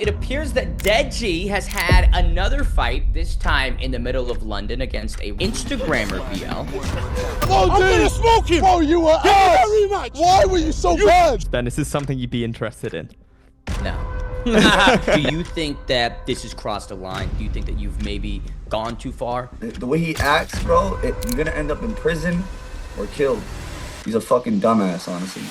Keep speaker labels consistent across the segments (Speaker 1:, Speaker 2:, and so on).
Speaker 1: it appears that Deji has had another fight, this time in the middle of London against a Instagrammer BL.
Speaker 2: Oh, I'm gonna smoke him! Bro, you were ass! Rematch. Why were you so bad?
Speaker 3: Ben, is this something you'd be interested in?
Speaker 1: No. Do you think that this has crossed a line? Do you think that you've maybe gone too far?
Speaker 4: The way he acts, bro, you're gonna end up in prison or killed. He's a fucking dumbass, honestly.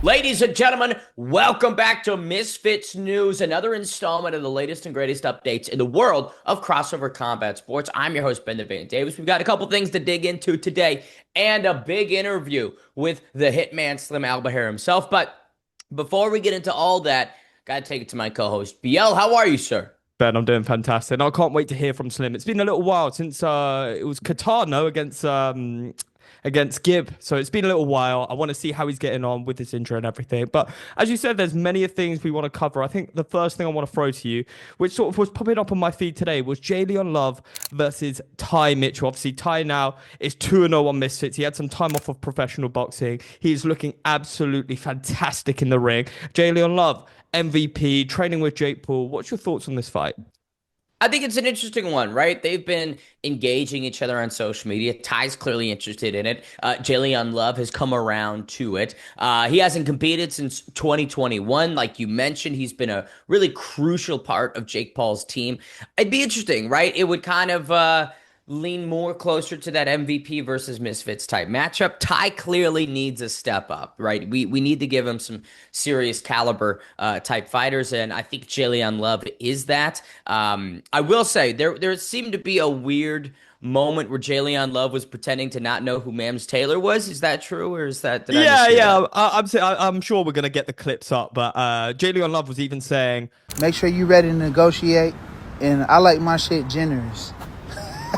Speaker 1: Ladies and gentlemen, welcome back to Misfits News, another installment of the latest and greatest updates in the world of crossover combat sports. I'm your host, Ben the Van Davis. We've got a couple things to dig into today and a big interview with the Hitman Slim Albahir himself. But before we get into all that, gotta take it to my co-host, BL. How are you, sir?
Speaker 3: Ben, I'm doing fantastic. And I can't wait to hear from Slim. It's been a little while since it was Qatar, no, against Gib. So it's been a little while. I want to see how he's getting on with this intro and everything. But as you said, there's many things we want to cover. I think the first thing I want to throw to you, which sort of was popping up on my feed today, was Jalen Love versus Ty Mitchell. Obviously, Ty now is 2-0 on Misfits. He had some time off of professional boxing. He's looking absolutely fantastic in the ring. Jalen Love, MVP, training with Jake Paul. What's your thoughts on this fight?
Speaker 1: I think it's an interesting one, right? They've been engaging each other on social media. Ty's clearly interested in it. Jalen Love has come around to it. He hasn't competed since 2021. Like you mentioned, he's been a really crucial part of Jake Paul's team. It'd be interesting, right? It would kind of lean more closer to that MVP versus Misfits type matchup. Ty clearly needs a step up, right? We need to give him some serious caliber type fighters, and I think Jalen Love is that. I will say there seemed to be a weird moment where Jalen Love was pretending to not know who Mams Taylor was. Is that true, or is that?
Speaker 3: I'm sure we're gonna get the clips up, but Jalen Love was even saying,
Speaker 5: "Make sure you're ready to negotiate." And I like my shit generous.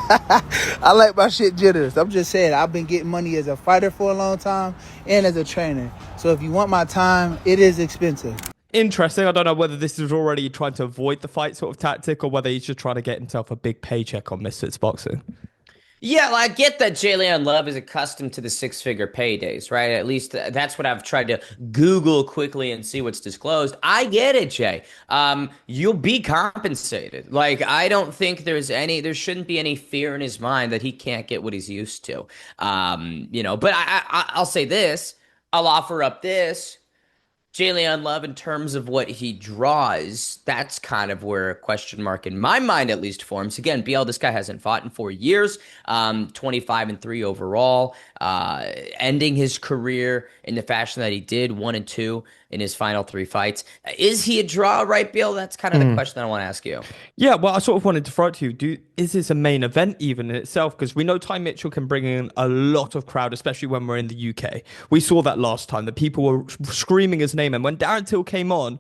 Speaker 5: I like my shit generous. I'm just saying, I've been getting money as a fighter for a long time and as a trainer. So if you want my time, it is expensive.
Speaker 3: Interesting. I don't know whether this is already trying to avoid the fight sort of tactic or whether he's just trying to get himself a big paycheck on Misfits Boxing.
Speaker 1: Yeah, well, I get that Jalen Love is accustomed to the six-figure paydays, right? At least that's what I've tried to Google quickly and see what's disclosed. I get it, Jay. You'll be compensated. Like, I don't think there shouldn't be any fear in his mind that he can't get what he's used to. But I'll say this. I'll offer up this. Jalen Love, in terms of what he draws, that's kind of where a question mark in my mind at least forms. Again, BL, this guy hasn't fought in 4 years, 25-3 overall, ending his career in the fashion that he did, 1-2 in his final 3 fights. Is he a draw, right, BL? That's kind of the question that I want to ask you.
Speaker 3: Yeah, well, I sort of wanted to throw it to you. Is this a main event even in itself? Because we know Ty Mitchell can bring in a lot of crowd, especially when we're in the UK. We saw that last time. The people were screaming his name. And when Darren Till came on,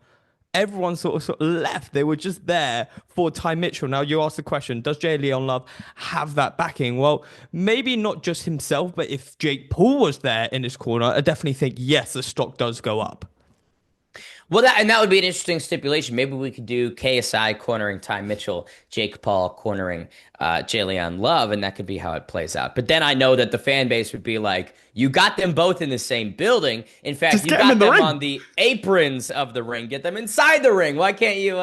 Speaker 3: everyone sort of left. They were just there for Ty Mitchell. Now, you ask the question, does Jalen Love have that backing? Well, maybe not just himself, but if Jake Paul was there in his corner, I definitely think, yes, the stock does go up.
Speaker 1: Well, that would be an interesting stipulation. Maybe we could do KSI cornering Ty Mitchell, Jake Paul cornering Jalen Love, and that could be how it plays out. But then I know that the fan base would be like, you got them both in the same building. In fact,
Speaker 3: Just
Speaker 1: you
Speaker 3: get
Speaker 1: got them
Speaker 3: ring.
Speaker 1: on the aprons of the ring. Get them inside the ring. Why can't you,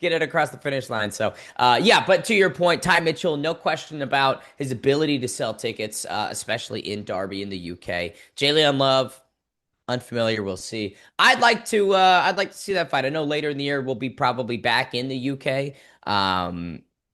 Speaker 1: get it across the finish line? So, but to your point, Ty Mitchell, no question about his ability to sell tickets, especially in Derby in the UK. Jalen Love, unfamiliar, we'll see. I'd like to see that fight. I know later in the year we'll be probably back in the UK.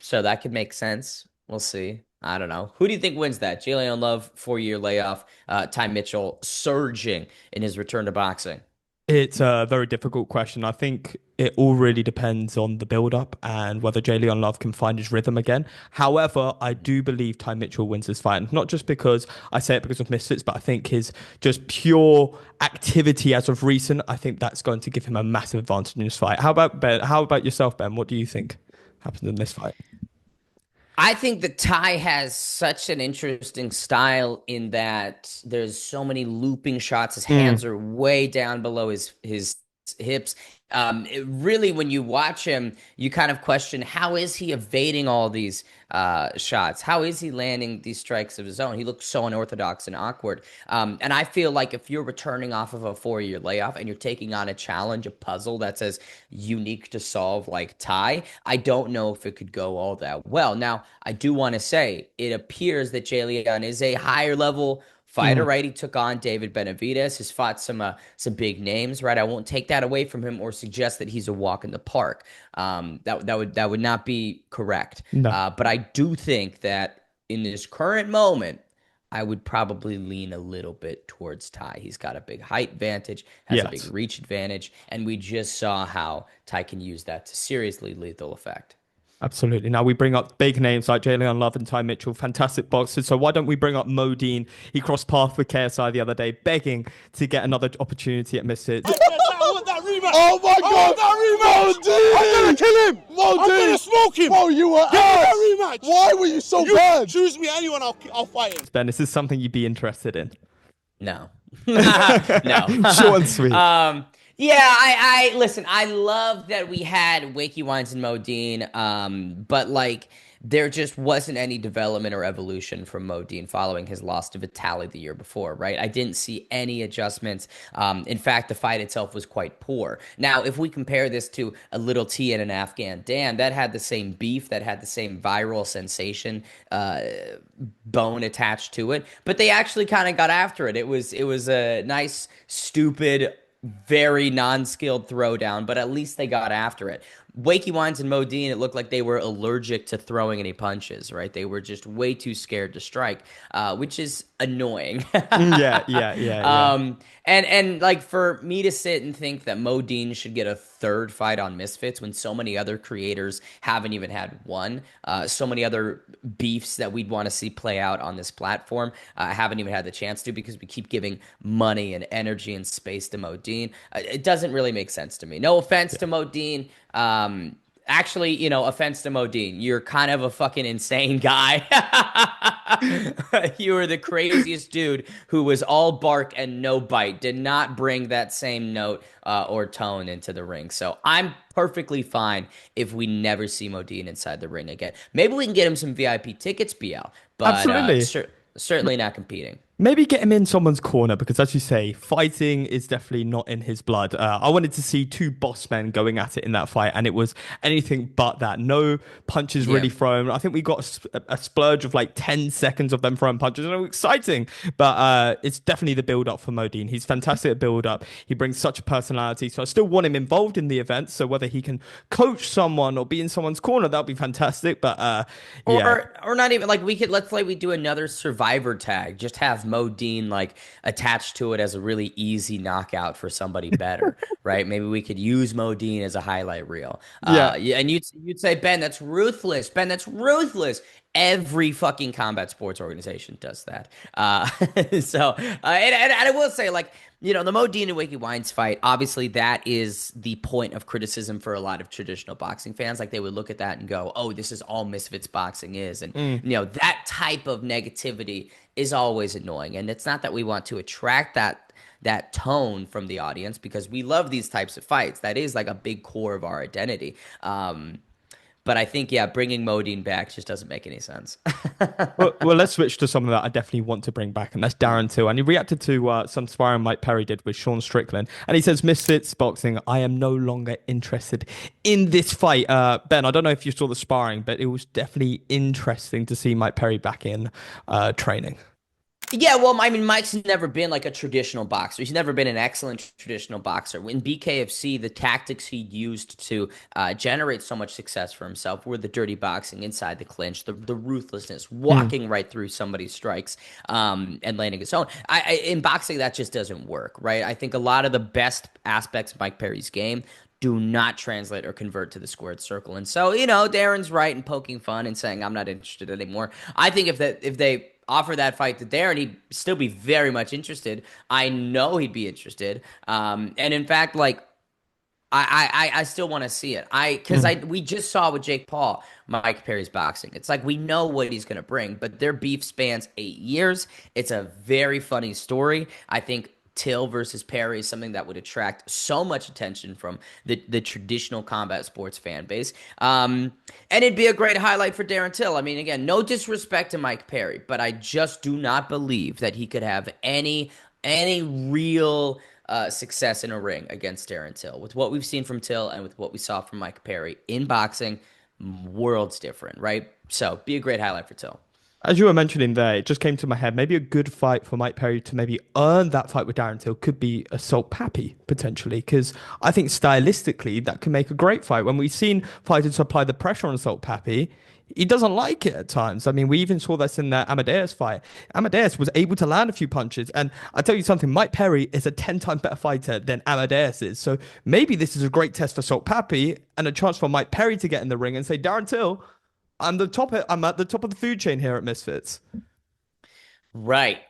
Speaker 1: So that could make sense. We'll see. I don't know. Who do you think wins that? Jalen Love, 4-year layoff, Ty Mitchell surging in his return to boxing.
Speaker 3: It's a very difficult question. I think it all really depends on the build-up and whether Jalen Love can find his rhythm again. However, I do believe Ty Mitchell wins this fight. And not just because I say it because of Misfits, but I think his just pure activity as of recent, I think that's going to give him a massive advantage in this fight. How about Ben? How about yourself, Ben? What do you think happens in this fight?
Speaker 1: I think that Ty has such an interesting style in that there's so many looping shots. His hands are way down below his hips. Really, when you watch him, you kind of question how is he evading all these shots? How is he landing these strikes of his own? He looks so unorthodox and awkward. And I feel like if you're returning off of a 4-year layoff and you're taking on a challenge, a puzzle that's as unique to solve like Ty, I don't know if it could go all that well. Now, I do want to say it appears that Jalen is a higher level fighter,
Speaker 3: Mhm.
Speaker 1: right? He took on David Benavidez, has fought some big names, right? I won't take that away from him or suggest that he's a walk in the park. That would not be correct.
Speaker 3: No.
Speaker 1: But I do think that in this current moment, I would probably lean a little bit towards Ty. He's got a big height advantage, has a big
Speaker 3: Yes.
Speaker 1: reach advantage, and we just saw how Ty can use that to seriously lethal effect.
Speaker 3: Absolutely. Now we bring up big names like Jalen Love and Ty Mitchell, fantastic boxers. So why don't we bring up Mo Dean? He crossed paths with KSI the other day, begging to get another opportunity at Misfits.
Speaker 2: I want that rematch. Oh my God! That rematch. I'm gonna kill him. I'm gonna smoke him. Bro, you were ass. That rematch. Why were you so bad? Choose me anyone, I'll fight him.
Speaker 3: Ben, is this something you'd be interested in?
Speaker 1: No. No.
Speaker 3: Short and sweet.
Speaker 1: Yeah, I listen, I love that we had Wakey Wines and Modine, but like there just wasn't any development or evolution from Modine following his loss to Vitali the year before, right? I didn't see any adjustments. In fact, the fight itself was quite poor. Now, if we compare this to a Little T and an Afghan Dan, that had the same beef, that had the same viral sensation, bone attached to it, but they actually kind of got after it. It was a nice, stupid, very non-skilled throwdown, but at least they got after it. Wakey Wines and Modine, it looked like they were allergic to throwing any punches, right? They were just way too scared to strike, which is annoying.
Speaker 3: Yeah.
Speaker 1: And like for me to sit and think that Modine should get a third fight on Misfits when so many other creators haven't even had one, so many other beefs that we'd want to see play out on this platform, haven't even had the chance to because we keep giving money and energy and space to Modine. It doesn't really make sense to me. No offense to Modine. Actually, offense to Modine, you're kind of a fucking insane guy. You were the craziest dude who was all bark and no bite, did not bring that same note or tone into the ring. So I'm perfectly fine if we never see Modine inside the ring again. Maybe we can get him some VIP tickets, BL, but
Speaker 3: Absolutely.
Speaker 1: certainly not competing.
Speaker 3: Maybe get him in someone's corner because, as you say, fighting is definitely not in his blood. I wanted to see two boss men going at it in that fight, and it was anything but that. No punches really
Speaker 1: Yeah.
Speaker 3: thrown. I think we got a splurge of like 10 seconds of them throwing punches, and it was exciting. But it's definitely the build up for Modine. He's fantastic at build up. He brings such a personality. So I still want him involved in the event. So whether he can coach someone or be in someone's corner, that would be fantastic. But yeah.
Speaker 1: Or not even like let's like we do another survivor tag. Just have Modine like attached to it as a really easy knockout for somebody better, right? Maybe we could use Modine as a highlight reel. Yeah, and you'd say, Ben, that's ruthless. Ben, that's ruthless. Every fucking combat sports organization does that. And I will say, like, the Modine and Wakey Wines fight, obviously that is the point of criticism for a lot of traditional boxing fans. Like they would look at that and go, oh, this is all Misfits boxing is. And, that type of negativity is always annoying. And it's not that we want to attract that tone from the audience because we love these types of fights. That is like a big core of our identity. But I think, yeah, bringing Modine back just doesn't make any sense.
Speaker 3: Well, let's switch to something that I definitely want to bring back, and that's Darren too. And he reacted to some sparring Mike Perry did with Sean Strickland, and he says, "Misfits boxing, I am no longer interested in this fight." Ben, I don't know if you saw the sparring, but it was definitely interesting to see Mike Perry back in training.
Speaker 1: Yeah, well, I mean, Mike's never been like a traditional boxer. He's never been an excellent traditional boxer. In BKFC, the tactics he used to generate so much success for himself were the dirty boxing inside the clinch, the ruthlessness, walking right through somebody's strikes, and landing his own. In boxing, that just doesn't work, right? I think a lot of the best aspects of Mike Perry's game do not translate or convert to the squared circle. And so, Darren's right in poking fun and saying, I'm not interested anymore. I think if they offer that fight to Darren, he'd still be very much interested. I know he'd be interested. And in fact, like, I still want to see it. We just saw with Jake Paul, Mike Perry's boxing. It's like we know what he's going to bring, but their beef spans 8 years. It's a very funny story. I think Till versus Perry is something that would attract so much attention from the traditional combat sports fan base. And it'd be a great highlight for Darren Till. I mean, again, no disrespect to Mike Perry, but I just do not believe that he could have any real success in a ring against Darren Till. With what we've seen from Till and with what we saw from Mike Perry in boxing, worlds different, right? So be a great highlight for Till.
Speaker 3: As you were mentioning there, it just came to my head. Maybe a good fight for Mike Perry to maybe earn that fight with Darren Till could be Assault Pappy, potentially, because I think stylistically that can make a great fight. When we've seen fighters apply the pressure on Assault Pappy, he doesn't like it at times. I mean, we even saw this in the Amadeusz fight. Amadeusz was able to land a few punches. And I tell you something, Mike Perry is a 10 times better fighter than Amadeusz is. So maybe this is a great test for Assault Pappy and a chance for Mike Perry to get in the ring and say, Darren Till, I'm at the top of the food chain here at Misfits.
Speaker 1: Right.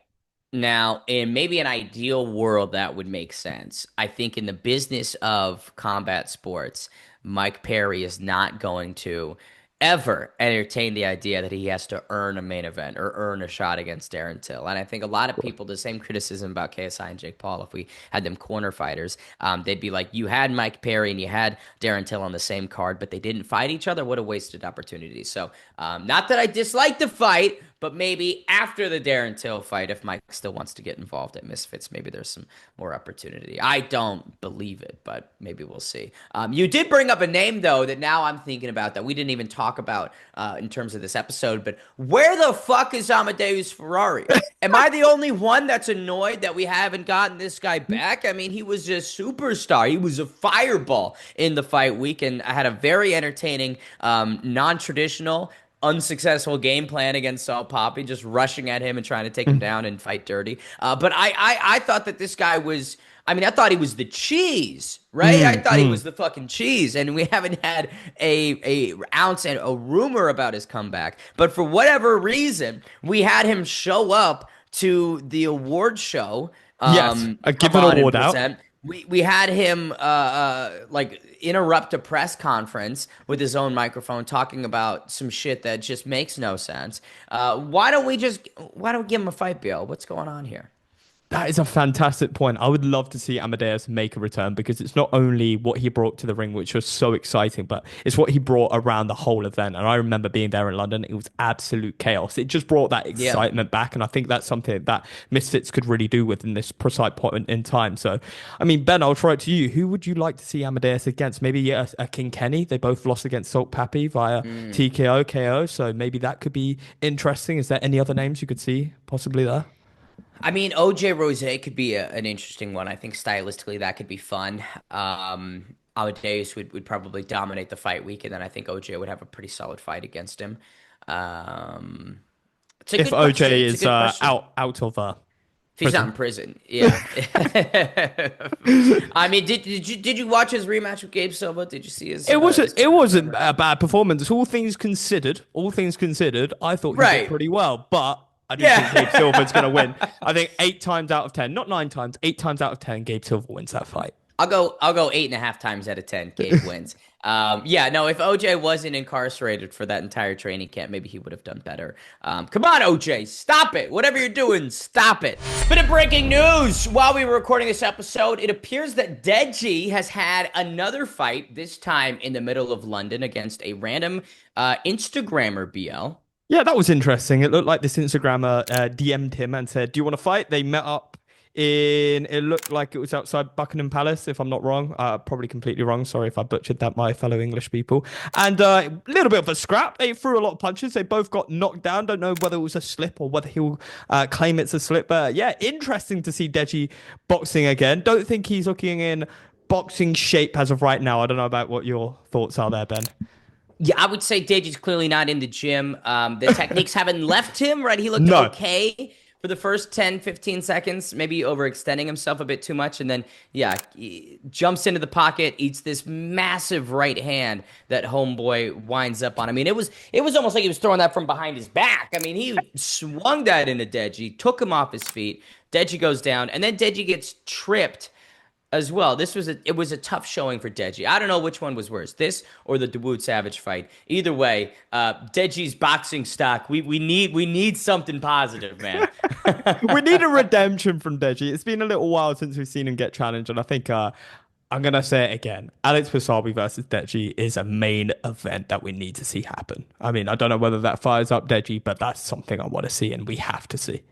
Speaker 1: Now, in maybe an ideal world, that would make sense. I think in the business of combat sports, Mike Perry is not going to ever entertain the idea that he has to earn a main event or earn a shot against Darren Till. And I think a lot of people, the same criticism about KSI and Jake Paul, if we had them corner fighters, they'd be like, you had Mike Perry and you had Darren Till on the same card, but they didn't fight each other. What a wasted opportunity. So not that I dislike the fight, but maybe after the Darren Till fight, if Mike still wants to get involved at Misfits, maybe there's some more opportunity. I don't believe it, but maybe we'll see. You did bring up a name, though, that now I'm thinking about that we didn't even talk about in terms of this episode, but where the fuck is Amadeusz Ferrari? Am I the only one that's annoyed that we haven't gotten this guy back? I mean, he was a superstar. He was a fireball in the fight week, and I had a very entertaining, non-traditional, unsuccessful game plan against Saul Poppy, just rushing at him and trying to take him down and fight dirty. But I thought that this guy was, I mean, I thought he was the cheese, right? I thought he was the fucking cheese, and we haven't had a ounce and a rumor about his comeback. But for whatever reason, we had him show up to the award show.
Speaker 3: Yes, give an award out.
Speaker 1: We had him like interrupt a press conference with his own microphone talking about some shit that just makes no sense. Why don't we give him a fight, Bill? What's going on here?
Speaker 3: That is a fantastic point. I would love to see Amadeusz make a return because it's not only what he brought to the ring, which was so exciting, but it's what he brought around the whole event. And I remember being there in London. It was absolute chaos. It just brought that excitement back. And I think that's something that Misfits could really do within this precise point in time. So, I mean, Ben, I'll throw it to you. Who would you like to see Amadeusz against? Maybe a King Kenny. They both lost against Salt Pappy via TKO, KO. So maybe that could be interesting. Is there any other names you could see possibly there?
Speaker 1: I mean, OJ Rose could be an interesting one. I think stylistically that could be fun. Amadeusz would probably dominate the fight week, and then I think OJ would have a pretty solid fight against him.
Speaker 3: If OJ is out of
Speaker 1: if he's not in prison, yeah. I mean, did you watch his rematch with Gabe Silva? Did you see his? It
Speaker 3: wasn't a bad performance. All things considered, I thought he did pretty well, but I do think Gabe Silva's going to win. I think 8 times out of 10, not 9 times, 8 times out of 10, Gabe Silva wins that fight.
Speaker 1: I'll go 8.5 times out of 10, Gabe wins. If OJ wasn't incarcerated for that entire training camp, maybe he would have done better. Come on, OJ, stop it. Whatever you're doing, stop it. Bit of breaking news. While we were recording this episode, it appears that Deji has had another fight, this time in the middle of London against a random Instagrammer, BL.
Speaker 3: Yeah, that was interesting. It looked like this Instagrammer DM'd him and said, do you want to fight? They met up it looked like it was outside Buckingham Palace, if I'm not wrong. Probably completely wrong. Sorry if I butchered that, my fellow English people. And a little bit of a scrap. They threw a lot of punches. They both got knocked down. Don't know whether it was a slip or whether he'll claim it's a slip. But yeah, interesting to see Deji boxing again. Don't think he's looking in boxing shape as of right now. I don't know about what your thoughts are there, Ben.
Speaker 1: Yeah, I would say Deji's clearly not in the gym. The techniques haven't left him, right? He looked okay for the first 10, 15 seconds, maybe overextending himself a bit too much. And then, he jumps into the pocket, eats this massive right hand that homeboy winds up on. I mean, it was almost like he was throwing that from behind his back. I mean, he swung that into Deji, took him off his feet. Deji goes down, and then Deji gets tripped as well. It was a tough showing for Deji. I don't know which one was worse, this or the Dawood Savage fight. Either way, Deji's boxing stock. We need something positive, man.
Speaker 3: We need a redemption from Deji. It's been a little while since we've seen him get challenged, and I think I'm gonna say it again. Alex Wasabi versus Deji is a main event that we need to see happen. I mean, I don't know whether that fires up Deji, but that's something I want to see, and we have to see.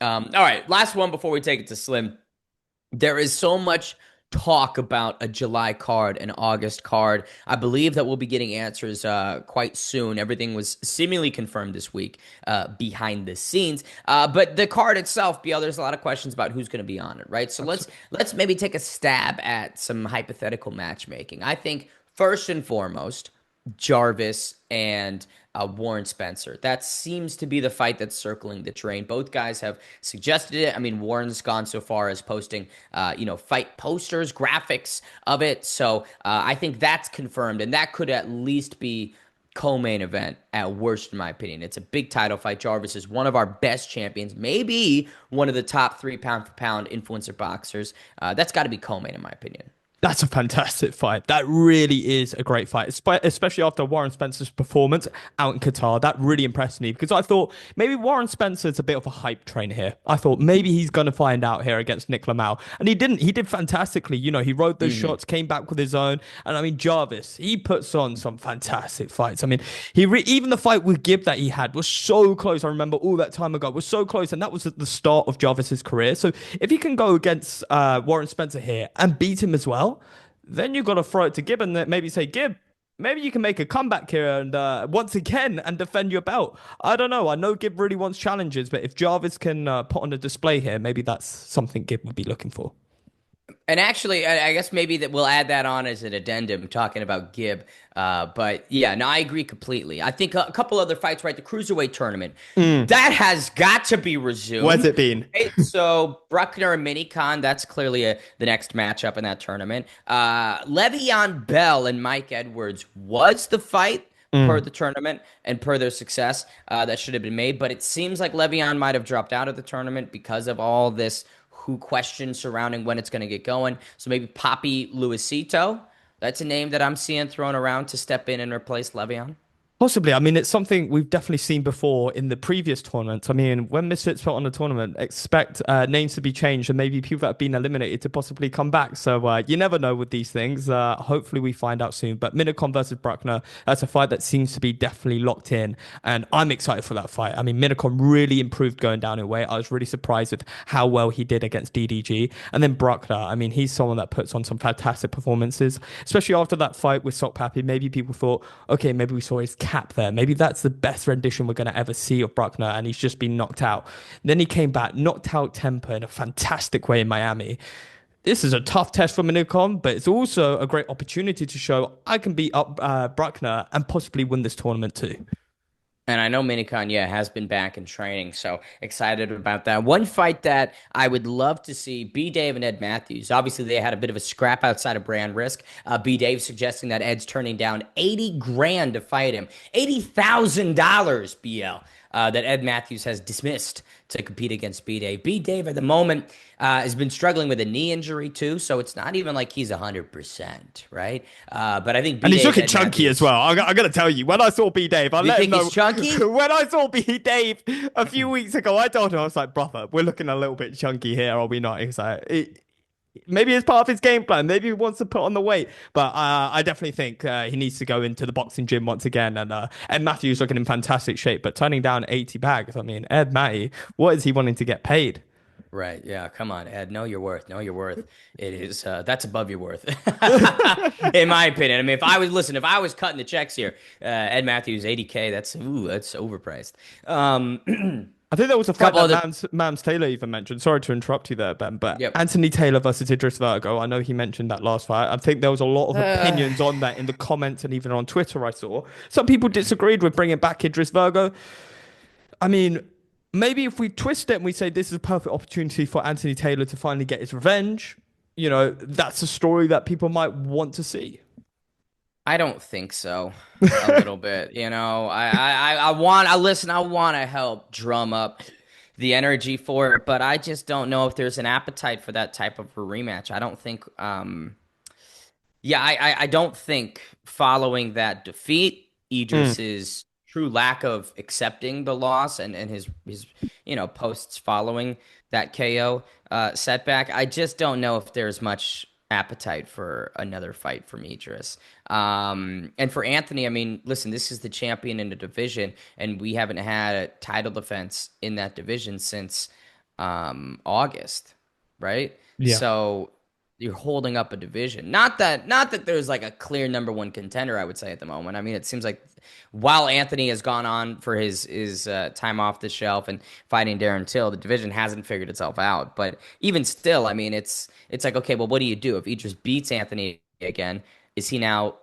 Speaker 1: All right, last one before we take it to Slim. There is so much talk about a July card, an August card. I believe that we'll be getting answers quite soon. Everything was seemingly confirmed this week behind the scenes. But the card itself, BL, there's a lot of questions about who's going to be on it, right? So let's maybe take a stab at some hypothetical matchmaking. I think first and foremost, Jarvis and Warren Spencer. That seems to be the fight that's circling the train. Both guys have suggested it. I mean, Warren's gone so far as posting, fight posters, graphics of it. So I think that's confirmed, and that could at least be co-main event at worst, in my opinion. It's a big title fight. Jarvis is one of our best champions, maybe one of the top 3 pound for pound influencer boxers. That's got to be co-main, in my opinion.
Speaker 3: That's a fantastic fight. That really is a great fight, especially after Warren Spencer's performance out in Qatar. That really impressed me because I thought maybe Warren Spencer's a bit of a hype train here. I thought maybe he's going to find out here against Nick Lamau. And he didn't. He did fantastically. You know, he rode those shots, came back with his own. And I mean, Jarvis, he puts on some fantastic fights. I mean, even the fight with Gib that he had was so close. I remember all that time ago, was so close. And that was at the start of Jarvis's career. So if he can go against Warren Spencer here and beat him as well, then you've got to throw it to Gib and maybe say, Gib, maybe you can make a comeback here and once again and defend your belt. I don't know. I know Gib really wants challenges, but if Jarvis can put on a display here, maybe that's something Gib would be looking for.
Speaker 1: And actually, I guess maybe that we'll add that on as an addendum talking about Gib. But yeah, no, I agree completely. I think a couple other fights, right? The Cruiserweight tournament, that has got to be resumed.
Speaker 3: Where's it been?
Speaker 1: Right? So Bruckner and Minicon, that's clearly the next matchup in that tournament. Le'Veon Bell and Mike Edwards was the fight per the tournament and per their success that should have been made. But it seems like Le'Veon might have dropped out of the tournament because of all this who questions surrounding when it's going to get going. So maybe Poppy Luisito. That's a name that I'm seeing thrown around to step in and replace Le'Veon.
Speaker 3: Possibly. I mean, it's something we've definitely seen before in the previous tournaments. I mean, when Misfits put on a tournament, expect names to be changed and maybe people that have been eliminated to possibly come back. So you never know with these things. Hopefully we find out soon. But Minicon versus Bruckner, that's a fight that seems to be definitely locked in. And I'm excited for that fight. I mean, Minicon really improved going down in weight. I was really surprised with how well he did against DDG. And then Bruckner, I mean, he's someone that puts on some fantastic performances, especially after that fight with Sok Papi. Maybe people thought, okay, maybe we saw his cap there. Maybe that's the best rendition we're going to ever see of Bruckner, and he's just been knocked out. Then he came back, knocked out Temper in a fantastic way in Miami. This is a tough test for Minicon, but it's also a great opportunity to show I can beat up Bruckner and possibly win this tournament too.
Speaker 1: And I know Minicon, has been back in training, so excited about that. One fight that I would love to see, B. Dave and Ed Matthews. Obviously, they had a bit of a scrap outside of brand risk. B. Dave suggesting that Ed's turning down 80 grand to fight him. $80,000, BL, that Ed Matthews has dismissed to compete against B. Dave. B. Dave, at the moment, has been struggling with a knee injury, too, so it's not even like he's 100%, right? But I think B.
Speaker 3: And he's
Speaker 1: Dave,
Speaker 3: looking
Speaker 1: Ed
Speaker 3: chunky
Speaker 1: Matthews,
Speaker 3: as well. I got to tell you, when I saw B. Dave, I
Speaker 1: You
Speaker 3: let him
Speaker 1: think
Speaker 3: know.
Speaker 1: he's chunky?
Speaker 3: When I saw B. Dave a few weeks ago, I told him, I was like, brother, we're looking a little bit chunky here, are we not? He's like, maybe it's part of his game plan. Maybe he wants to put on the weight. But I definitely think he needs to go into the boxing gym once again. And Ed Matthews looking in fantastic shape, but turning down 80 bags. I mean, Ed Matty, what is he wanting to get paid?
Speaker 1: Right. Yeah. Come on, Ed. Know your worth. Know your worth. It is, that's above your worth, in my opinion. I mean, if I was cutting the checks here, Ed Matthews, 80K, that's overpriced.
Speaker 3: I think there was a fight
Speaker 1: Couple
Speaker 3: that
Speaker 1: other-
Speaker 3: Mams Taylor even mentioned. Sorry to interrupt you there, Ben, but
Speaker 1: Yep.
Speaker 3: Anthony Taylor versus Idris Virgo. I know he mentioned that last fight. I think there was a lot of opinions on that in the comments and even on Twitter I saw. Some people disagreed with bringing back Idris Virgo. I mean, maybe if we twist it and we say this is a perfect opportunity for Anthony Taylor to finally get his revenge, that's a story that people might want to see.
Speaker 1: I don't think so. A little bit, I want to help drum up the energy for it, but I just don't know if there's an appetite for that type of a rematch. I don't think yeah, I don't think following that defeat,
Speaker 3: Mm.
Speaker 1: Idris's true lack of accepting the loss and his posts following that KO setback, I just don't know if there's much appetite for another fight from Idris. And for Anthony, I mean, listen, this is the champion in the division, and we haven't had a title defense in that division since August, right?
Speaker 3: Yeah.
Speaker 1: So you're holding up a division. Not that there's like a clear number one contender, I would say at the moment. I mean, it seems like while Anthony has gone on for his time off the shelf and fighting Darren Till, the division hasn't figured itself out. But even still, I mean, it's like, okay, well, what do you do if he just beats Anthony again? Is he now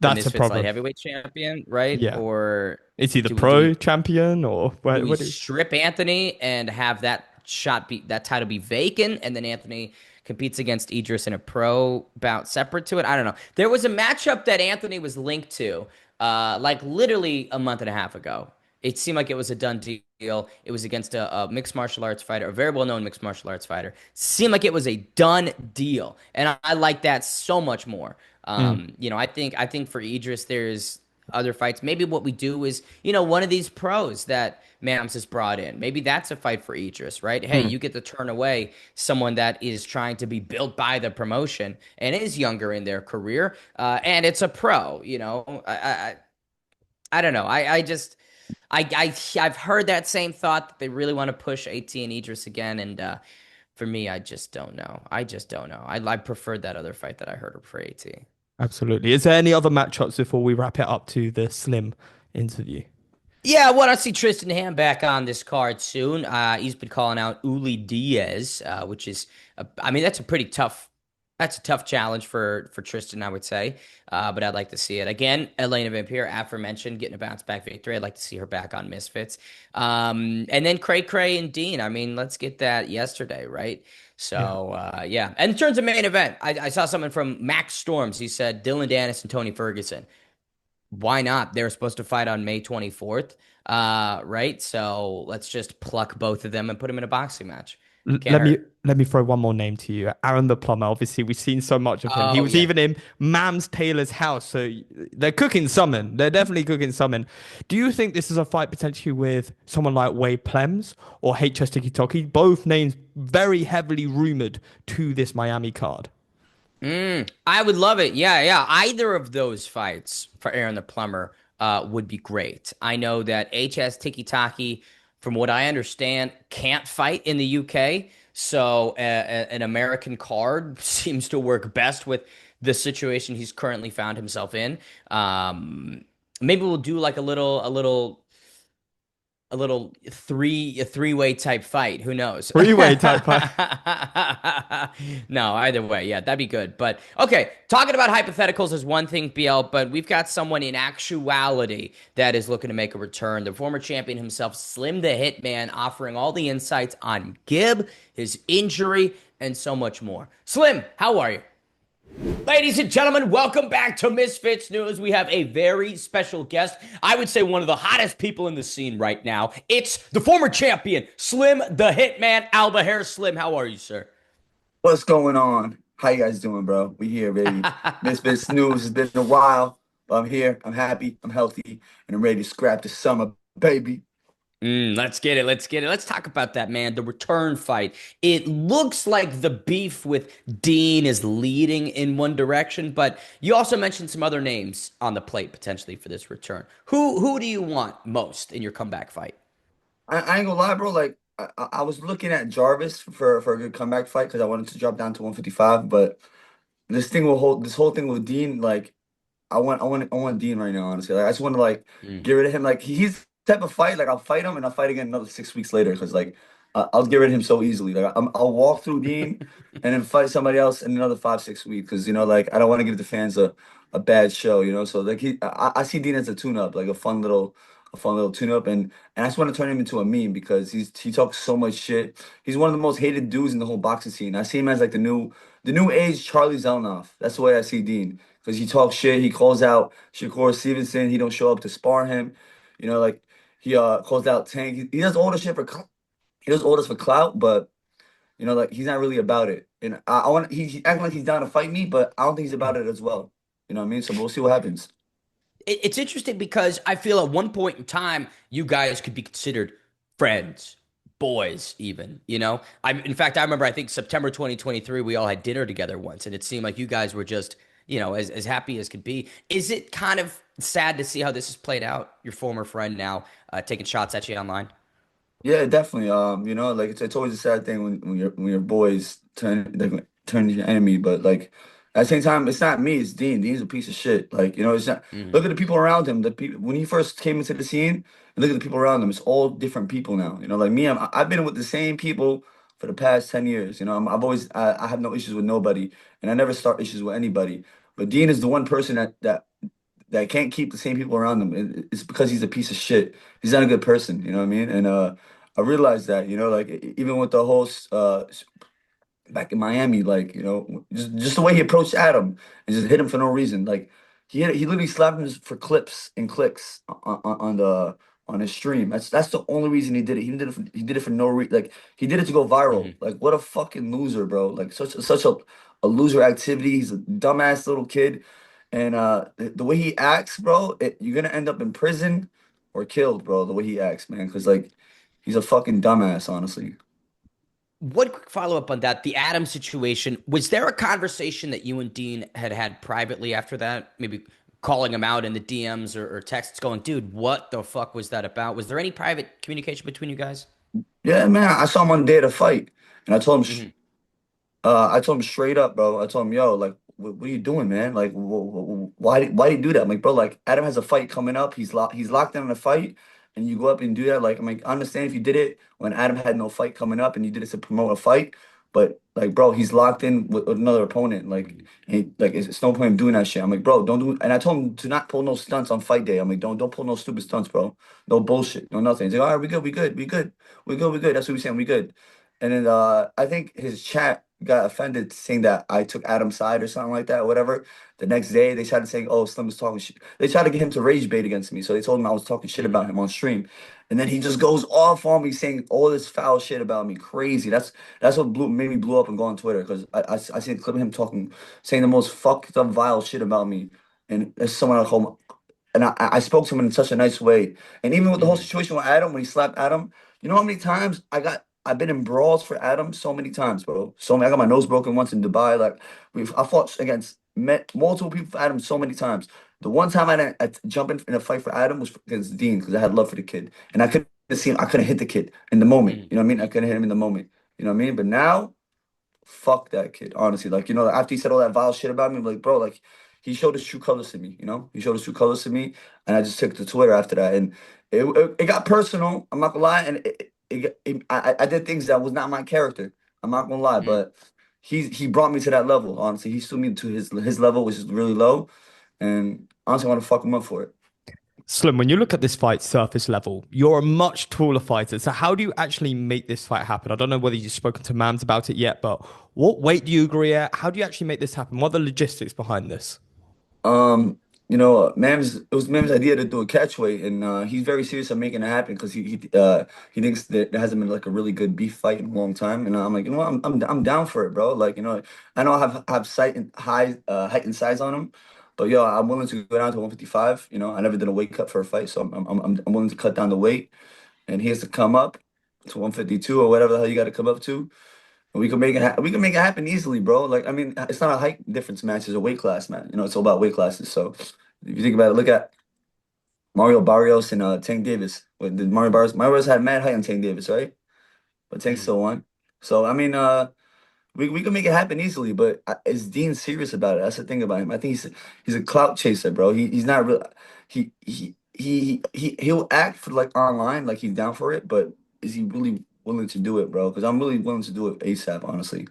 Speaker 1: the
Speaker 3: That's a
Speaker 1: Misfits light
Speaker 3: problem.
Speaker 1: heavyweight champion, right?
Speaker 3: Yeah.
Speaker 1: Or
Speaker 3: Is he the
Speaker 1: do we
Speaker 3: pro champion or
Speaker 1: do we
Speaker 3: what do
Speaker 1: strip Anthony and have that title be vacant, and then Anthony competes against Idris in a pro bout separate to it? I don't know. There was a matchup that Anthony was linked to, like literally a month and a half ago. It seemed like it was a done deal. It was against a mixed martial arts fighter, a very well-known mixed martial arts fighter. Seemed like it was a done deal, and I like that so much more.
Speaker 3: Mm.
Speaker 1: I think for Idris, there's other fights. Maybe what we do is, one of these pros that Mams has brought in. Maybe that's a fight for Idris, right? Hey,
Speaker 3: Mm.
Speaker 1: you get to turn away someone that is trying to be built by the promotion and is younger in their career, and it's a pro. I don't know. I've heard that same thought that they really want to push AT and Idris again, and for me, I just don't know. I just don't know. I preferred that other fight that I heard for AT.
Speaker 3: Absolutely. Is there any other matchups before we wrap it up to the Slim interview?
Speaker 1: Yeah, well, I see Tristan Ham back on this card soon. He's been calling out Uli Diaz, which is, I mean, that's a tough challenge for Tristan, I would say. But I'd like to see it again. Elena Vampire, aforementioned, getting a bounce back victory. I'd like to see her back on Misfits. And then Cray Cray and Dean. I mean, let's get that yesterday, right?
Speaker 3: Yeah.
Speaker 1: So yeah. And in terms of main event, I saw something from Max Storms. He said Dylan Dennis and Tony Ferguson. Why not? They were supposed to fight on May 24th, right? So let's just pluck both of them and put them in a boxing match. Can't
Speaker 3: Let me
Speaker 1: hurt.
Speaker 3: throw one more name to you. Aaron the plumber. Obviously, we've seen so much of him. He
Speaker 1: Oh
Speaker 3: was
Speaker 1: yeah.
Speaker 3: even in Mams Taylor's house. So they're cooking something. They're definitely cooking something. Do you think this is a fight potentially with someone like Wade Plems or HS Tiki Toki? Both names very heavily rumored to this Miami card.
Speaker 1: I would love it. Yeah, yeah. Either of those fights for Aaron the Plumber would be great. I know that HS Tiki Taki, from what I understand, can't fight in the UK. So an American card seems to work best with the situation he's currently found himself in. Maybe we'll do like a little three-way type fight. Who knows?
Speaker 3: Three-way type fight.
Speaker 1: No, either way, yeah, that'd be good. But okay, talking about hypotheticals is one thing, BL, but we've got someone in actuality that is looking to make a return. The former champion himself, Slim the Hitman, offering all the insights on Gib, his injury, and so much more. Slim, how are you? Ladies and gentlemen, welcome back to Misfits News. We have a very special guest. I would say one of the hottest people in the scene right now. It's the former champion, Slim the Hitman Albahair. Slim, how are you, sir?
Speaker 4: What's going on? How you guys doing, bro? We here, baby. Misfits News. It's been a while, but I'm here. I'm happy. I'm healthy, and I'm ready to scrap the summer, baby.
Speaker 1: Let's get it. Let's get it. Let's talk about that, man. The return fight. It looks like the beef with Dean is leading in one direction, but you also mentioned some other names on the plate potentially for this return. Who do you want most in your comeback fight?
Speaker 4: I ain't gonna lie, bro. Like I was looking at Jarvis for a good comeback fight because I wanted to drop down to 155, but this whole thing with Dean, like I want Dean right now, honestly. Like I just want to like
Speaker 1: Mm.
Speaker 4: get rid of him. Like he's the type of fight, like I'll fight him and I'll fight again another 6 weeks later because like I'll get rid of him so easily. Like I'll walk through Dean and then fight somebody else in another 5 6 weeks because like I don't want to give the fans a bad show, So like I see Dean as a tune up, like a fun little tune up, and I just want to turn him into a meme because he talks so much shit. He's one of the most hated dudes in the whole boxing scene. I see him as like the new age Charlie Zelnoff. That's the way I see Dean because he talks shit. He calls out Shakur Stevenson. He don't show up to spar him. Like he calls out Tank. He does all the shit for he does all this for clout, but like he's not really about it. And I want he's acting like he's down to fight me, but I don't think he's about it as well. You know what I mean? So we'll see what happens.
Speaker 1: It's interesting because I feel at one point in time you guys could be considered friends, boys, even. In fact, I remember I think September 2023 we all had dinner together once, and it seemed like you guys were just as happy as could be. Is it kind of sad to see how this has played out? Your former friend now taking shots at you online.
Speaker 4: Yeah, definitely. Like it's always a sad thing when your boys turn into your enemy, but like at the same time, it's not me, it's Dean. Dean's a piece of shit. Like, it's not
Speaker 1: Hmm.
Speaker 4: look at the people around him. The people when he first came into the scene, and look at the people around him, it's all different people now. Like me, I've been with the same people for the past 10 years. I have no issues with nobody, and I never start issues with anybody. But Dean is the one person that can't keep the same people around him. It's because he's a piece of shit. He's not a good person, you know what I mean? And I realized that, like even with the whole back in Miami, like, just the way he approached Adam and just hit him for no reason. Like he literally slapped him for clips and clicks on his stream. That's the only reason he did it. He did it for no reason. Like he did it to go viral.
Speaker 1: Hmm.
Speaker 4: Like what a fucking loser, bro. Like such a loser activity. He's a dumbass little kid. And the way he acts, bro, you're gonna end up in prison or killed, bro. The way he acts, man, because like he's a fucking dumbass, honestly.
Speaker 1: One quick follow up on that. The Adam situation. Was there a conversation that you and Dean had privately after that? Maybe calling him out in the DMs or texts going, dude, what the fuck was that about? Was there any private communication between you guys?
Speaker 4: Yeah, man, I saw him one day at a fight, and
Speaker 1: Hmm.
Speaker 4: I told him straight up, bro. I told him, yo, like, what are you doing, man? Like, why did you do that? I'm like, bro, like, Adam has a fight coming up. He's locked in on a fight, and you go up and do that. Like, I'm like, I understand if you did it when Adam had no fight coming up, and you did it to promote a fight, but like, bro, he's locked in with another opponent. Like, it's no point in doing that shit. I'm like, bro, don't do. And I told him to not pull no stunts on fight day. I'm like, don't pull no stupid stunts, bro. No bullshit, no nothing. He's like, all right, we good, we good, we good, we good, we good. That's what he's saying, we good. And then I think his chat got offended saying that I took Adam's side or something like that, or whatever. The next day they started saying, "Oh, Slim was talking shit." They tried to get him to rage bait against me, so they told him I was talking shit about
Speaker 1: Hmm.
Speaker 4: him on stream. And then he just goes off on me saying all this foul shit about me, crazy. That's what made me blow up and go on Twitter because I seen a clip of him talking, saying the most fucked up, vile shit about me, and as someone at home. And I spoke to him in such a nice way. And even with the whole
Speaker 1: Hmm.
Speaker 4: situation with Adam, when he slapped Adam, you know how many times I've been in brawls for Adam so many times, bro. So many. I got my nose broken once in Dubai. Like I fought against multiple people for Adam so many times. The one time I jump in a fight for Adam was against Dean because I had love for the kid, and I couldn't hit the kid in the moment.
Speaker 1: Hmm.
Speaker 4: You know what I mean? I couldn't hit him in the moment. You know what I mean? But now, fuck that kid. Honestly, like after he said all that vile shit about me, I'm like, bro, like he showed his true colors to me. He showed his true colors to me, and I just took to Twitter after that, and it got personal. I'm not gonna lie, and I did things that was not my character. I'm not gonna lie,
Speaker 1: Hmm.
Speaker 4: but he brought me to that level. Honestly, he stood me to his level, which is really low, and honestly, I want to fuck him up for it.
Speaker 3: Slim, when you look at this fight surface level, you're a much taller fighter. So how do you actually make this fight happen? I don't know whether you've spoken to Mams about it yet, but what weight do you agree at? How do you actually make this happen? What are the logistics behind this?
Speaker 4: Um, it was Mam's idea to do a catchweight, and he's very serious on making it happen because he thinks that there hasn't been like a really good beef fight in a long time, and I'm like, what, I'm down for it, bro. Like, I know I have height and size on him, but yo, I'm willing to go down to 155. I never did a weight cut for a fight, so I'm willing to cut down the weight, and he has to come up to 152 or whatever the hell you got to come up to. We can make it happen easily, bro. Like, I mean, it's not a height difference match, it's a weight class match. It's all about weight classes. So if you think about it, look at Mario Barrios and Tank Davis. What did Mario Barrios had mad height on Tank Davis, right? But Tank
Speaker 1: Hmm.
Speaker 4: still won. So I mean, we can make it happen easily, but is Dean serious about it? That's the thing about him. I think he's a clout chaser, bro. He's not real. He'll act for like online, like he's down for it, but is he really willing to do it, bro? Because I'm really willing to do it ASAP, honestly.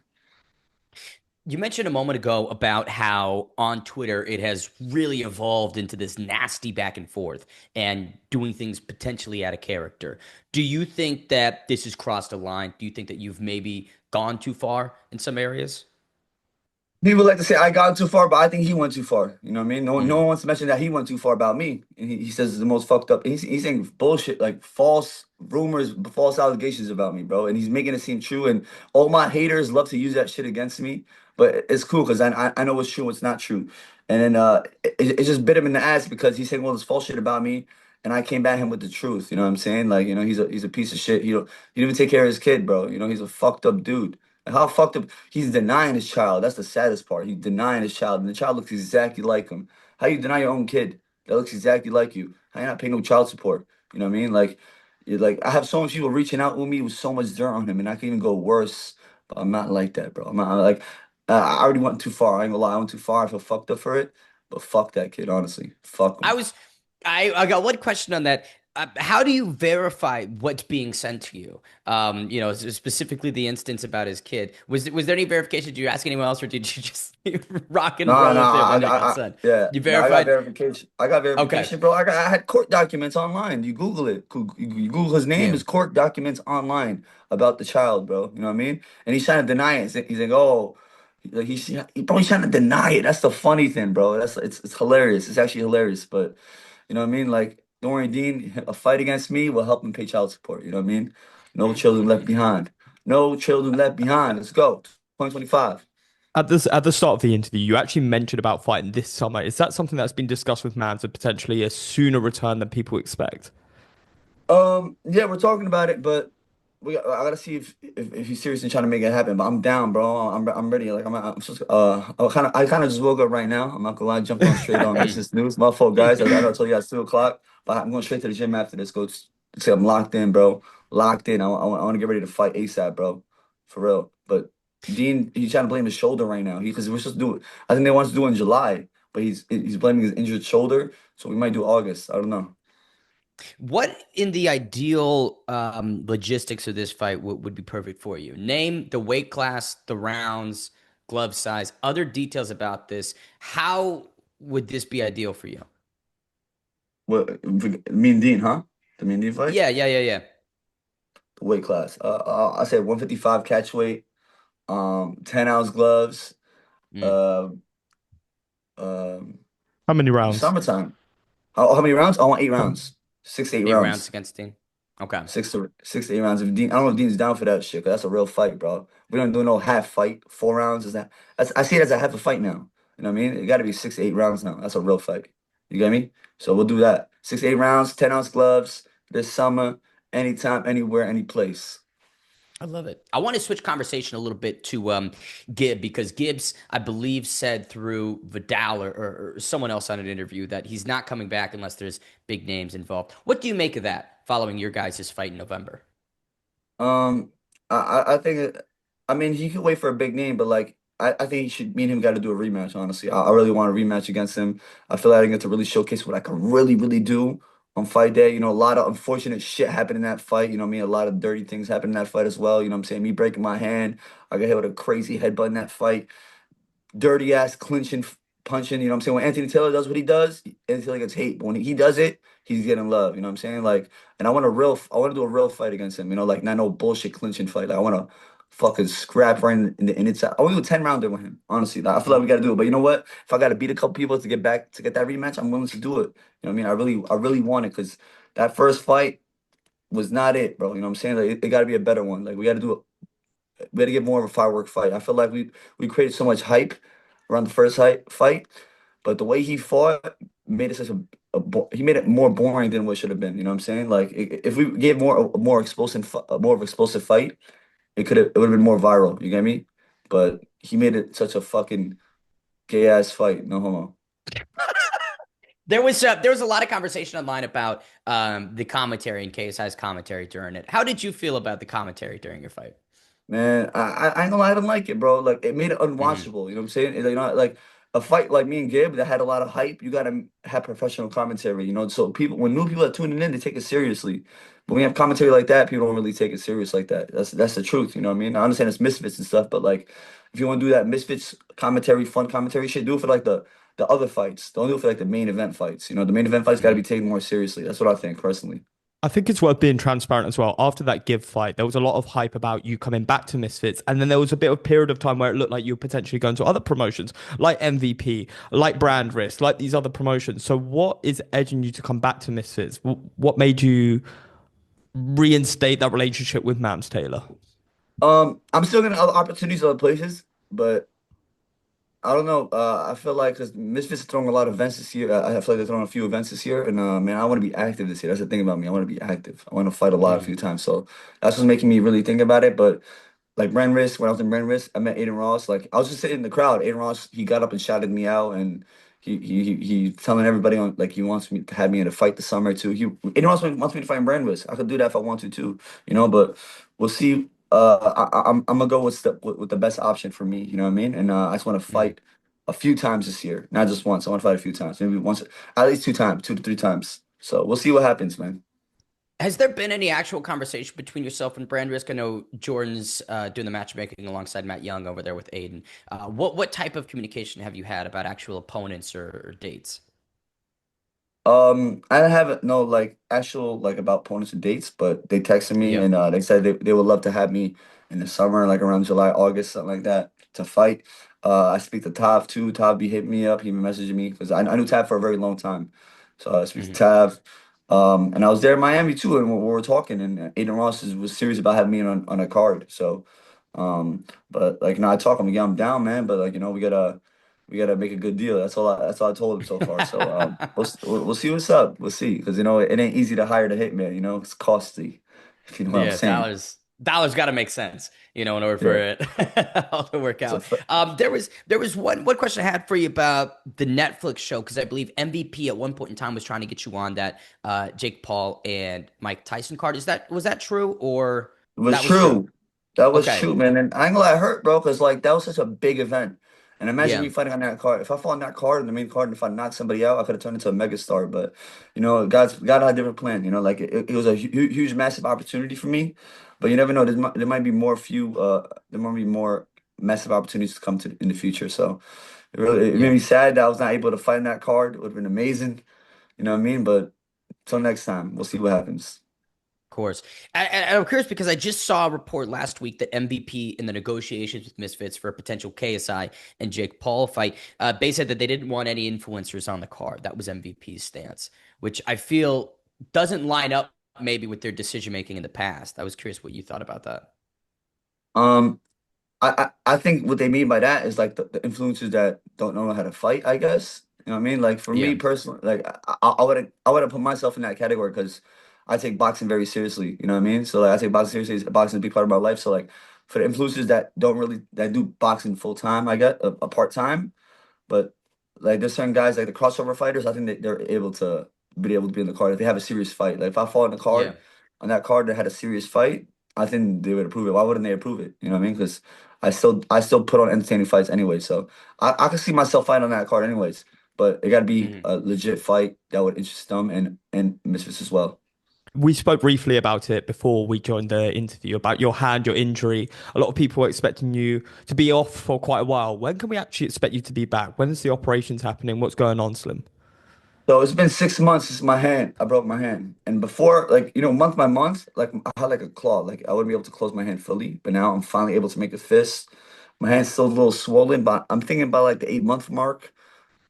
Speaker 1: You mentioned a moment ago about how on Twitter it has really evolved into this nasty back and forth and doing things potentially out of character. Do you think that this has crossed a line? Do you think that you've maybe gone too far in some areas?
Speaker 4: People like to say I got too far, but I think he went too far. You know what I mean? No
Speaker 1: Mhm.
Speaker 4: one wants to mention that he went too far about me. And he says it's the most fucked up. He's saying bullshit, like false rumors, false allegations about me, bro. And he's making it seem true. And all my haters love to use that shit against me. But it's cool because I know what's true, what's not true. And then it just bit him in the ass because he's saying all this false shit about me. And I came at him with the truth. You know what I'm saying? Like, he's a piece of shit. He didn't even take care of his kid, bro. He's a fucked up dude. How fucked up? He's denying his child. That's the saddest part. He's denying his child, and the child looks exactly like him. How you deny your own kid that looks exactly like you? How you not paying no child support? You know what I mean? Like, you're like I have so much people reaching out with me with so much dirt on him, and I can even go worse. But I'm not like that, bro. I'm like I already went too far. I ain't gonna lie, I went too far. I feel fucked up for it. But fuck that kid, honestly. Fuck
Speaker 1: I
Speaker 4: him.
Speaker 1: was, I got one question on that. How do you verify what's being sent to you? Specifically the instance about his kid. Was there any verification? Did you ask anyone else, or did you just rock and
Speaker 4: Nah,
Speaker 1: roll with it
Speaker 4: nah,
Speaker 1: when they got sent?
Speaker 4: yeah,
Speaker 1: You
Speaker 4: nah, I got
Speaker 1: verified?
Speaker 4: verification. I got
Speaker 1: Okay.
Speaker 4: verification, bro. I had court documents online. You Google it. You Google his name,
Speaker 1: Yeah.
Speaker 4: his court documents online about the child, bro. You know what I mean? And he's trying to deny it. He's like, oh, like he's trying to deny it. That's the funny thing, bro. It's hilarious. It's actually hilarious. But you know what I mean? Like, don't worry, Dean. A fight against me will help him pay child support. You know what I mean? No children left behind. No children left behind. Let's go. 2025.
Speaker 3: At the start of the interview, you actually mentioned about fighting this summer. Is that something that's been discussed with Mans and potentially a sooner return than people expect?
Speaker 4: Yeah, we're talking about it, but I gotta see if he's seriously trying to make it happen. But I'm down, bro. I'm ready. Like I'm just I kind of just woke up right now. I'm not gonna lie, jumped on straight on
Speaker 1: Mm.
Speaker 4: Mrs. News. My fault, guys. I know I told you at 2 o'clock, but I'm going straight to the gym after this. Go say I'm locked in, bro. Locked in. I want to get ready to fight ASAP, bro. For real. But Dean, he's trying to blame his shoulder right now. Because we're supposed to do it. I think they want to do it in July, but he's blaming his injured shoulder. So we might do August. I don't know.
Speaker 1: What in the ideal logistics of this fight would be perfect for you? Name the weight class, the rounds, glove size, other details about this. How would this be ideal for you?
Speaker 4: What me and Dean, huh? The me and Dean fight?
Speaker 1: Yeah, yeah, yeah, yeah.
Speaker 4: The weight class. I said 155 catch weight, 10-ounce gloves,
Speaker 1: Mm.
Speaker 4: uh, um,
Speaker 3: How many rounds?
Speaker 4: summertime. How many rounds? I want 8 rounds. 6 to 8
Speaker 1: 8 rounds
Speaker 4: rounds.
Speaker 1: against Dean. Okay.
Speaker 4: 6 to 8 rounds. If Dean, I don't know if Dean's down for that shit, 'cause that's a real fight, bro. We don't do no half fight. 4 rounds is that? I see it as a half a fight now. You know what I mean? It got to be 6 to 8 rounds now. That's a real fight. You get me? So we'll do that. 6 to 8 rounds, 10-ounce gloves this summer, anytime, anywhere, any place.
Speaker 1: I love it. I want to switch conversation a little bit to Gib because Gibbs, I believe, said through Vidal or someone else on an interview that he's not coming back unless there's big names involved. What do you make of that following your guys' fight in November?
Speaker 4: Um, I think I mean he could wait for a big name, but like I think he should me and him got to do a rematch. Honestly, I really want a rematch against him. I feel like I get to really showcase what I can really do on fight day. A lot of unfortunate shit happened in that fight. You know what I mean? A lot of dirty things happened in that fight as well. You know what I'm saying? Me breaking my hand, I got hit with a crazy headbutt in that fight, dirty ass clinching, punching. You know what I'm saying? When Anthony Taylor does what he does, Anthony Taylor gets hate. But when he does it, he's getting love. You know what I'm saying? Like, and I want to do a real fight against him. Like not no bullshit clinching fight. Like I want to fucking scrap right in the inside. I want to do a 10 rounder with him. Honestly, like, I feel like we got to do it. But you know what? If I got to beat a couple people to get back to get that rematch, I'm willing to do it. You know what I mean? I really want it because that first fight was not it, bro. You know what I'm saying? Like it got to be a better one. Like we got to get more of a firework fight. I feel like we created so much hype around the first fight, but the way he fought made it he made it more boring than what it should have been. You know what I'm saying? Like if we gave more explosive more of an explosive fight, it would have been more viral. You get me? But he made it such a fucking gay ass fight. No homo.
Speaker 1: There was a lot of conversation online about the commentary and KSI's commentary during it. How did you feel about the commentary during your fight?
Speaker 4: Man, I ain't gonna lie, I don't like it, bro. Like it made it
Speaker 1: Hmm.
Speaker 4: unwatchable. You know what I'm saying? Like a fight like me and Gib that had a lot of hype, you gotta have professional commentary. So when new people are tuning in, they take it seriously. But when you have commentary like that, people don't really take it serious like that. That's the truth. You know what I mean? I understand it's Misfits and stuff, but like if you want to do that Misfits commentary, fun commentary shit, do it for like the other fights. Don't do it for like the main event fights. The main event fights got to be
Speaker 1: Hmm.
Speaker 4: taken more seriously. That's what I think personally.
Speaker 3: I think it's worth being transparent as well. After that Give fight, there was a lot of hype about you coming back to Misfits, and then there was a bit of period of time where it looked like you were potentially going to other promotions, like MVP, like Brand Risk, like these other promotions. So, what is edging you to come back to Misfits? What made you reinstate that relationship with Mams Taylor?
Speaker 4: I'm still getting other opportunities other places, but I don't know. I feel like because Misfits are throwing a lot of events this year. I feel like they're throwing a few events this year, and man, I want to be active this year. That's the thing about me. I want to be active. I want to fight a lot a few
Speaker 1: Mhm.
Speaker 4: times. So that's what's making me really think about it. But like Brand Risk, when I was in Brand Risk, I met Aiden Ross. Like I was just sitting in the crowd. Aiden Ross, he got up and shouted me out, and he telling everybody on like he wants me to have me in a fight this summer too. Aiden Ross wants me to fight in Brand Risk. I could do that if I want to too, But we'll see. I'm gonna go with the best option for me. You know what I mean? And I just want to
Speaker 1: Mhm.
Speaker 4: fight a few times this year, not just once. I want to fight a few times, maybe once, at least two times, 2 to 3 times. So we'll see what happens, man.
Speaker 1: Has there been any actual conversation between yourself and Brand Risk? I know Jordan's doing the matchmaking alongside Matt Young over there with Aiden. What type of communication have you had about actual opponents or dates?
Speaker 4: I haven't no like actual like about opponents and dates, but they texted me
Speaker 1: Yeah.
Speaker 4: and they said they would love to have me in the summer, like around July, August, something like that, to fight. I speak to Tav too. Tav be hitting me up. He been messaging me because I knew Tav for a very long time. So I speak to
Speaker 1: Hmm.
Speaker 4: Tav. And I was there in Miami too, and we were talking, and Aiden Ross was serious about having me on a card. So, but like, I talk him, yeah, I'm down, man. But like, we gotta make a good deal. That's all I told him so far. So we'll see what's up. We'll see because it ain't easy to hire the hitman. It's costly, if you know what I'm
Speaker 1: Yeah,
Speaker 4: saying.
Speaker 1: dollars got to make sense, in order for
Speaker 4: Yeah.
Speaker 1: it all to work
Speaker 4: So
Speaker 1: out. There was one question I had for you about the Netflix show because I believe MVP at one point in time was trying to get you on that Jake Paul and Mike Tyson card. Was that true or
Speaker 4: it was
Speaker 1: that was true?
Speaker 4: true. That was
Speaker 1: Okay.
Speaker 4: true, man. And I ain't gonna lie, it hurt, bro, because like that was such a big event. And imagine
Speaker 1: Yeah.
Speaker 4: me fighting on that card. If I fought on that card, on the main card, and if I knocked somebody out, I could have turned into a megastar. But God had a different plan. Like it was a huge, massive opportunity for me. But you never know. There might be there might be more massive opportunities to come to in the future. So it made
Speaker 1: Yeah.
Speaker 4: me sad that I was not able to fight in that card. It would have been amazing. You know what I mean? But till next time, we'll see what happens.
Speaker 1: Course. And I'm curious because I just saw a report last week that MVP in the negotiations with Misfits for a potential KSI and Jake Paul fight, they said that they didn't want any influencers on the card. That was MVP's stance, which I feel doesn't line up maybe with their decision making in the past. I was curious what you thought about that.
Speaker 4: Um, I think what they mean by that is like the influencers that don't know how to fight, I guess. You know what I mean? Like for me
Speaker 1: Yeah.
Speaker 4: personally, like I wouldn't put myself in that category because I take boxing very seriously. You know what I mean? So like I take boxing seriously. Boxing is a big part of my life. So like for the influencers that do boxing full time, I get a part time. But like there's certain guys like the crossover fighters, I think that they're able to be in the card if they have a serious fight. Like if I fought in the
Speaker 1: Yeah.
Speaker 4: card on that card that had a serious fight, I think they would approve it. Why wouldn't they approve it? You know what I mean? Because I still put on entertaining fights anyway. So I can see myself fighting on that card anyways. But it got to be
Speaker 1: Mhm.
Speaker 4: a legit fight that would interest them and Misfits as well.
Speaker 3: We spoke briefly about it before we joined the interview about your hand, your injury. A lot of people were expecting you to be off for quite a while. When can we actually expect you to be back? When's the operations happening? What's going on, Slim?
Speaker 4: So it's been 6 months since I broke my hand. And before, like, month by month, like I had like a claw. Like I wouldn't be able to close my hand fully. But now I'm finally able to make a fist. My hand's still a little swollen, but I'm thinking about like the 8 month mark.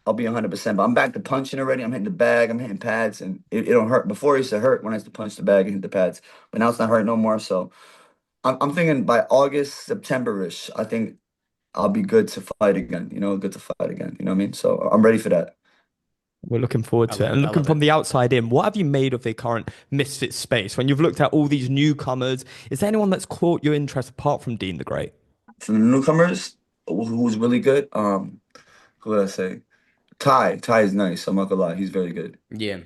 Speaker 4: I'll be 100%. But I'm back to punching already. I'm hitting the bag, I'm hitting pads, and it don't hurt. Before it used to hurt when I used to punch the bag and hit the pads. But now it's not hurting no more. So I'm thinking by August, September-ish, I think I'll be good to fight again. Good to fight again. You know what I mean? So I'm ready for that.
Speaker 3: We're looking forward
Speaker 1: I
Speaker 3: to it.
Speaker 1: love
Speaker 3: And
Speaker 1: it. I
Speaker 3: looking
Speaker 1: love
Speaker 3: from
Speaker 1: it.
Speaker 3: the outside in, what have you made of the current Misfit space? When you've looked at all these newcomers, is there anyone that's caught your interest apart from Dean the Great?
Speaker 4: From the newcomers, who's really good? Who would I say? Ty is nice. I'm not gonna lie, he's very good.
Speaker 1: Yeah.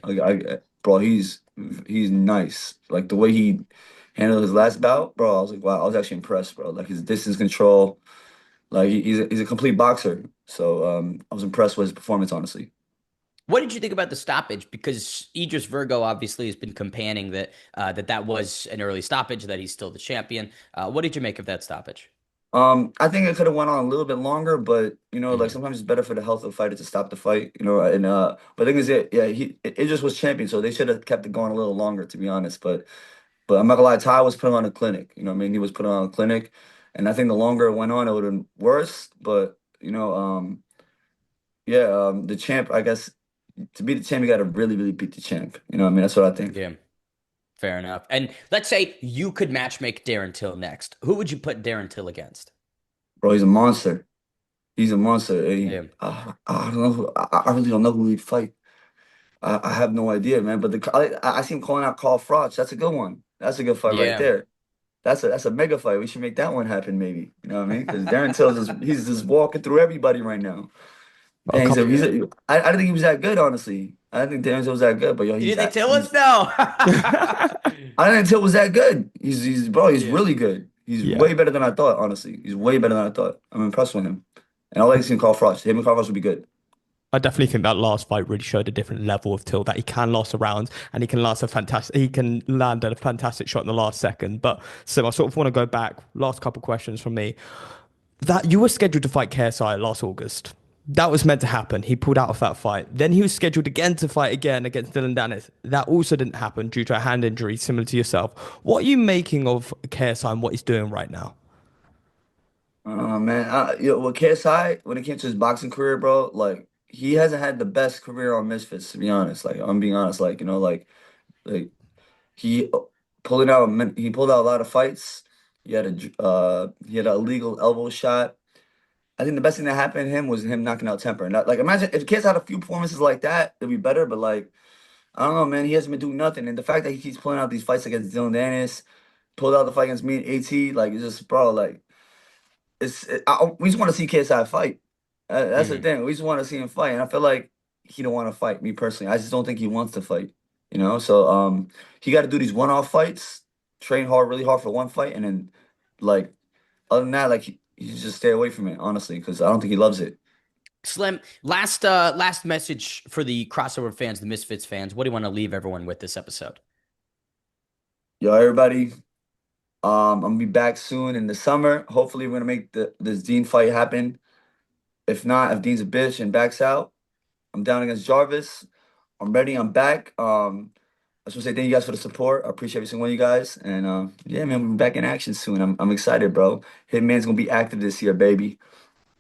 Speaker 4: Bro, he's nice. Like the way he handled his last bout, bro. I was like, wow, I was actually impressed, bro. Like his distance control, like he's a complete boxer. So I was impressed with his performance, honestly.
Speaker 1: What did you think about the stoppage? Because Idris Virgo obviously has been campaigning that that was an early stoppage, that he's still the champion. What did you make of that stoppage?
Speaker 4: I think it could have went on a little bit longer, but like
Speaker 1: Mhm.
Speaker 4: sometimes it's better for the health of the fighter to stop the fight, and but the thing is, yeah, it just was champion, so they should have kept it going a little longer, to be honest. But I'm not gonna lie, Ty was putting on a clinic. You know what I mean? He was putting on a clinic, and I think the longer it went on, it would have been worse. But yeah, the champ, I guess, to beat the champ, you got to really, really beat the champ. You know what I mean? That's what I think.
Speaker 1: Yeah, fair enough. And let's say you could matchmake Darren Till next. Who would you put Darren Till against?
Speaker 4: Bro, he's a monster. He's a monster.
Speaker 1: Yeah.
Speaker 4: I don't know I really don't know who he'd fight. I have no idea, man. But I see him calling out Carl Froch. That's a good one. That's a good fight right
Speaker 1: Yeah.
Speaker 4: there. That's a mega fight. We should make that one happen, maybe. You know what I mean? Because Darren Till's he's just walking through everybody right now.
Speaker 3: A
Speaker 4: And
Speaker 3: couple.
Speaker 1: Yeah.
Speaker 4: I didn't think he was that good, honestly. I didn't think Darren Till was that good, but yo,
Speaker 1: You didn't think Till was? No.
Speaker 4: I didn't think Till was that good. He's
Speaker 1: Yeah.
Speaker 4: really good. He's
Speaker 3: Yeah.
Speaker 4: way better than I thought, honestly. He's way better than I thought. I'm impressed with him. And I like seeing Carl Froch. Him and Carl Froch would be good.
Speaker 3: I definitely think that last fight really showed a different level of Till that he can last a round and he can land a fantastic shot in the last second. But so I sort of want to go back. Last couple questions from me. That you were scheduled to fight KSI last August. That was meant to happen. He pulled out of that fight. Then he was scheduled again to fight again against Dylan Dennis. That also didn't happen due to a hand injury similar to yourself. What are you making of KSI and what he's doing right now?
Speaker 4: Man, with KSI, when it came to his boxing career, bro, like he hasn't had the best career on Misfits, to be honest. Like I'm being honest, like he he pulled out a lot of fights. He had a illegal elbow shot. I think the best thing that happened to him was him knocking out Temper. And like imagine if Kids had a few performances like that, it'd be better. But like I don't know, man, he hasn't been doing nothing. And the fact that he keeps pulling out these fights against Dylan Dennis, pulled out the fight against me and AT, like it's just bro, like we just want to see KSI fight. That's the
Speaker 1: Mhm.
Speaker 4: thing. We just want to see him fight, and I feel like he don't want to fight. Me personally, I just don't think he wants to fight. So he got to do these one-off fights, train hard, really hard for one fight, and then like other than that, like he just stay away from it, honestly, because I don't think he loves it.
Speaker 1: Slim, last message for the crossover fans, the Misfits fans. What do you want to leave everyone with this episode?
Speaker 4: Yo, everybody, I'm gonna be back soon in the summer. Hopefully, we're gonna make this Dean fight happen. If not, if Dean's a bitch and backs out, I'm down against Jarvis. I'm ready. I'm back. I just want to say thank you guys for the support. I appreciate every single one of you guys. And yeah, man, we're back in action soon. I'm excited, bro. Hitman's gonna be active this year, baby.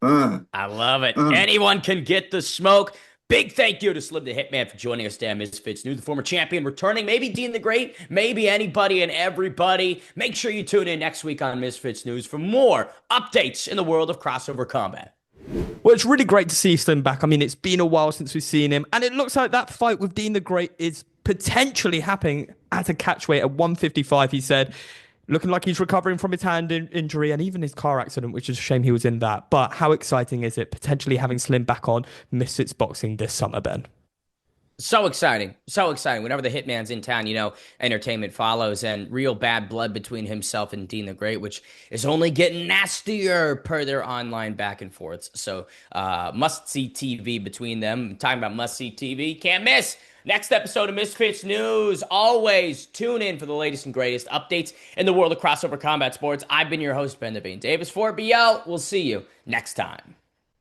Speaker 4: Uh,
Speaker 1: I love it.
Speaker 4: uh.
Speaker 1: Anyone can get the smoke. Big thank you to Slim the Hitman for joining us today on Misfits News, the former champion returning. Maybe Dean the Great, maybe anybody and everybody. Make sure you tune in next week on Misfits News for more updates in the world of crossover combat.
Speaker 3: Well, it's really great to see Slim back. I mean, it's been a while since we've seen him, and it looks like that fight with Dean the Great is potentially happening at a catchweight at 155. He said, looking like he's recovering from his hand injury and even his car accident, which is a shame he was in that. But how exciting is it potentially having Slim back on Misfits Boxing this summer, Ben?
Speaker 1: So exciting. So exciting. Whenever the Hitman's in town, entertainment follows and real bad blood between himself and Dean the Great, which is only getting nastier per their online back and forths. So, must see TV between them. Talking about must see TV, can't miss. Next episode of Misfits News. Always tune in for the latest and greatest updates in the world of crossover combat sports. I've been your host, Ben the Bean Davis for BL. We'll see you next time.